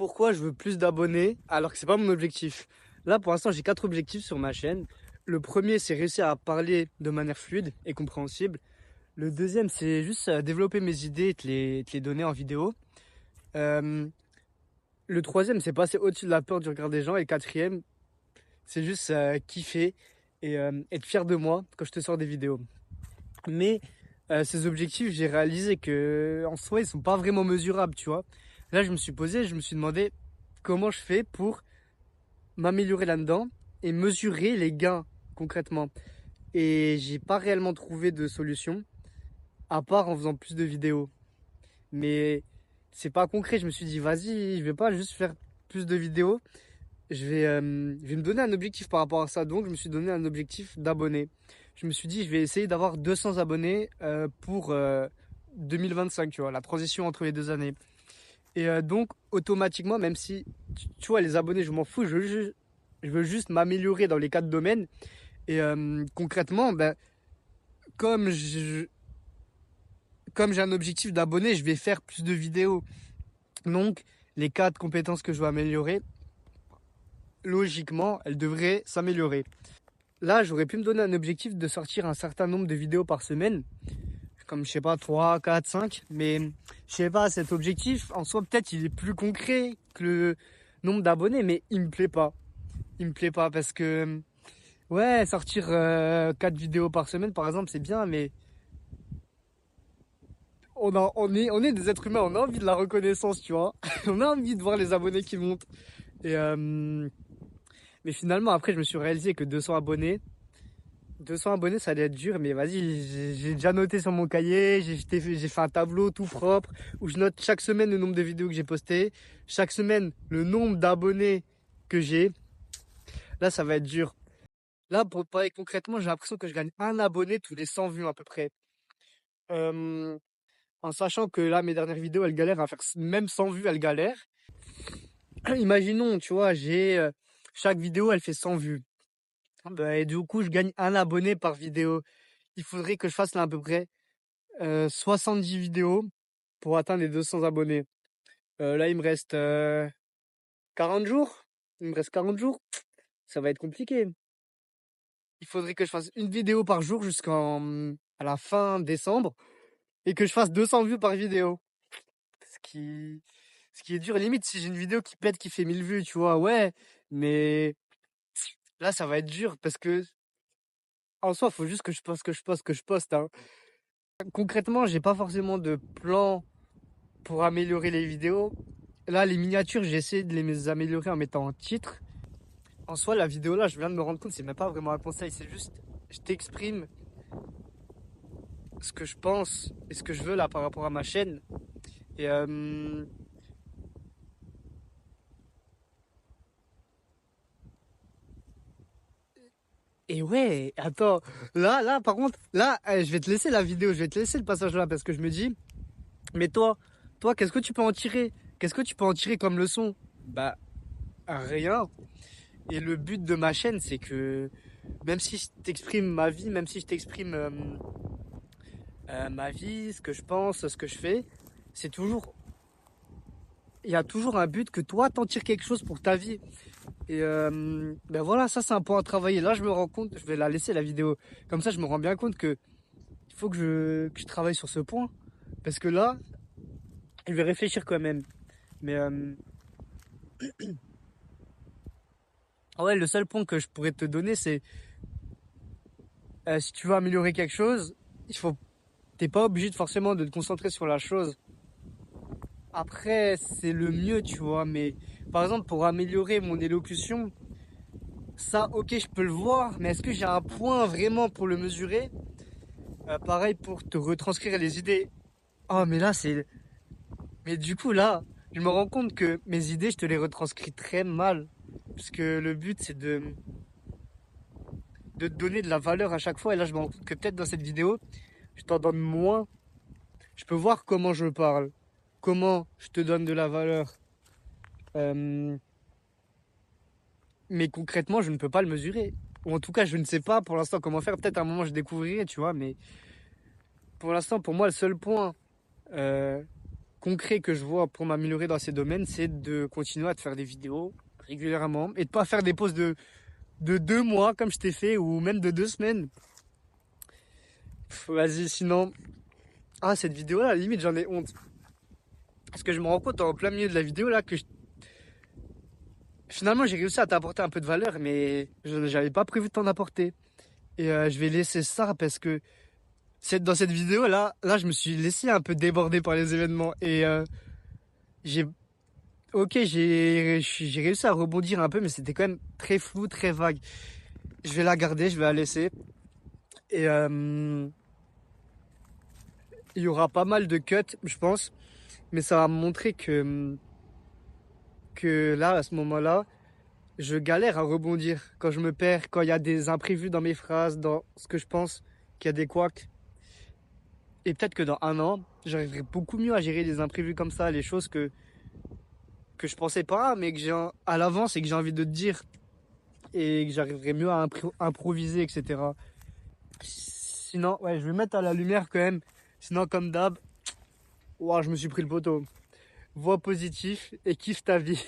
Pourquoi je veux plus d'abonnés alors que c'est pas mon objectif? Là, pour l'instant, j'ai 4 objectifs sur ma chaîne. Le premier, c'est réussir à parler de manière fluide et compréhensible. Le deuxième, c'est juste développer mes idées et te les donner en vidéo. Euh, le troisième, c'est passer au-dessus de la peur du regard des gens. Et le quatrième, c'est juste kiffer et être fier de moi quand je te sors des vidéos. Mais ces objectifs, j'ai réalisé que en soi, ils sont pas vraiment mesurables, tu vois. Là, je me suis demandé comment je fais pour m'améliorer là-dedans et mesurer les gains concrètement. Et j'ai pas réellement trouvé de solution à part en faisant plus de vidéos. Mais c'est pas concret. Je me suis dit, vas-y, je vais pas juste faire plus de vidéos. Je vais me donner un objectif par rapport à ça. Donc, je me suis donné un objectif d'abonnés. Je me suis dit, je vais essayer d'avoir 200 abonnés pour 2025, tu vois, la transition entre les 2 années. Et donc, automatiquement, même si, tu vois, les abonnés, je m'en fous, je veux juste m'améliorer dans les 4 domaines. Et concrètement, ben, comme je- comme j'ai un objectif d'abonnés, je vais faire plus de vidéos. Donc, les 4 compétences que je veux améliorer, logiquement, elles devraient s'améliorer. Là, j'aurais pu me donner un objectif de sortir un certain nombre de vidéos par semaine, comme je sais pas, 3, 4, 5. Mais je sais pas, cet objectif, en soi, peut-être il est plus concret que le nombre d'abonnés, mais il me plaît pas. Il me plaît pas parce que, ouais, sortir 4 vidéos par semaine, par exemple, c'est bien, mais on est des êtres humains, on a envie de la reconnaissance, tu vois. On a envie de voir les abonnés qui montent. Et, mais finalement, après, je me suis réalisé que 200 abonnés, ça allait être dur, mais vas-y, j'ai déjà noté sur mon cahier, j'ai fait un tableau tout propre où je note chaque semaine le nombre de vidéos que j'ai postées, chaque semaine le nombre d'abonnés que j'ai. Là, ça va être dur. Là, pour parler concrètement, j'ai l'impression que je gagne un abonné tous les 100 vues à peu près. Euh, En sachant que là, mes dernières vidéos, elles galèrent à faire même 100 vues, elles galèrent. Imaginons, tu vois, chaque vidéo, elle fait 100 vues. Bah, et du coup, je gagne un abonné par vidéo. Il faudrait que je fasse là à peu près 70 vidéos pour atteindre les 200 abonnés. Là, il me reste 40 jours. Il me reste 40 jours. Ça va être compliqué. Il faudrait que je fasse une vidéo par jour jusqu'à la fin décembre et que je fasse 200 vues par vidéo. Ce qui, ce qui est dur. Limite, si j'ai une vidéo qui pète, qui fait 1000 vues, tu vois, ouais. Mais là, ça va être dur parce que en soi, il faut juste que je poste, que je poste, que je poste, hein. Concrètement, j'ai pas forcément de plan pour améliorer les vidéos. Là, les miniatures, j'ai essayé de les améliorer en mettant un titre. En soi, la vidéo là, je viens de me rendre compte, c'est même pas vraiment un conseil, c'est juste, je t'exprime ce que je pense et ce que je veux là par rapport à ma chaîne. Et, et ouais, attends, là, par contre, là, je vais te laisser la vidéo, je vais te laisser le passage là parce que je me dis, mais toi, qu'est-ce que tu peux en tirer? Qu'est-ce que tu peux en tirer comme leçon? Bah, rien. Et le but de ma chaîne, c'est que même si je t'exprime ma vie, même si je t'exprime ma vie, ce que je pense, ce que je fais, c'est toujours, il y a toujours un but que toi t'en tires quelque chose pour ta vie. Et ben voilà, ça c'est un point à travailler. Là, je me rends compte, je vais la laisser la vidéo. Comme ça, je me rends bien compte que il faut que je travaille sur ce point. Parce que là, je vais réfléchir quand même. Mais ouais, le seul point que je pourrais te donner, c'est si tu veux améliorer quelque chose, il faut, t'es pas obligé de forcément de te concentrer sur la chose. Après, c'est le mieux, tu vois. Mais par exemple, pour améliorer mon élocution, ça, ok, je peux le voir, mais est-ce que j'ai un point vraiment pour le mesurer? Pareil pour te retranscrire les idées. Oh, mais là, c'est. Mais du coup, là, je me rends compte que mes idées, je te les retranscris très mal. Parce que le but, c'est de te donner de la valeur à chaque fois. Et là, je me rends compte que peut-être dans cette vidéo, je t'en donne moins. Je peux voir comment je parle, comment je te donne de la valeur. Euh, mais concrètement, je ne peux pas le mesurer. Ou en tout cas, je ne sais pas pour l'instant comment faire. Peut-être à un moment, je découvrirai, tu vois. Mais pour l'instant, pour moi, le seul point euh, concret que je vois pour m'améliorer dans ces domaines, c'est de continuer à te faire des vidéos régulièrement et de pas faire des pauses de 2 mois comme je t'ai fait ou même de 2 semaines. Vas-y, sinon. Ah, cette vidéo là, à la limite, j'en ai honte. Parce que je me rends compte en plein milieu de la vidéo là que finalement j'ai réussi à t'apporter un peu de valeur, mais j'avais pas prévu de t'en apporter. Et je vais laisser ça parce que dans cette vidéo là, je me suis laissé un peu déborder par les événements. Et j'ai. Ok, j'ai réussi à rebondir un peu, mais c'était quand même très flou, très vague. Je vais la garder, je vais la laisser. Et il y aura pas mal de cuts, je pense. Mais ça va me montrer que là, à ce moment-là, je galère à rebondir. Quand je me perds, quand il y a des imprévus dans mes phrases, dans ce que je pense, qu'il y a des couacs. Et peut-être que dans un an, j'arriverai beaucoup mieux à gérer les imprévus comme ça, les choses que je pensais pas, mais que j'ai à l'avance et que j'ai envie de te dire. Et que j'arriverai mieux à improviser, etc. Sinon, ouais, je vais mettre à la lumière quand même. Sinon, comme d'hab, ouah, je me suis pris le poteau. Vois positif et kiffe ta vie.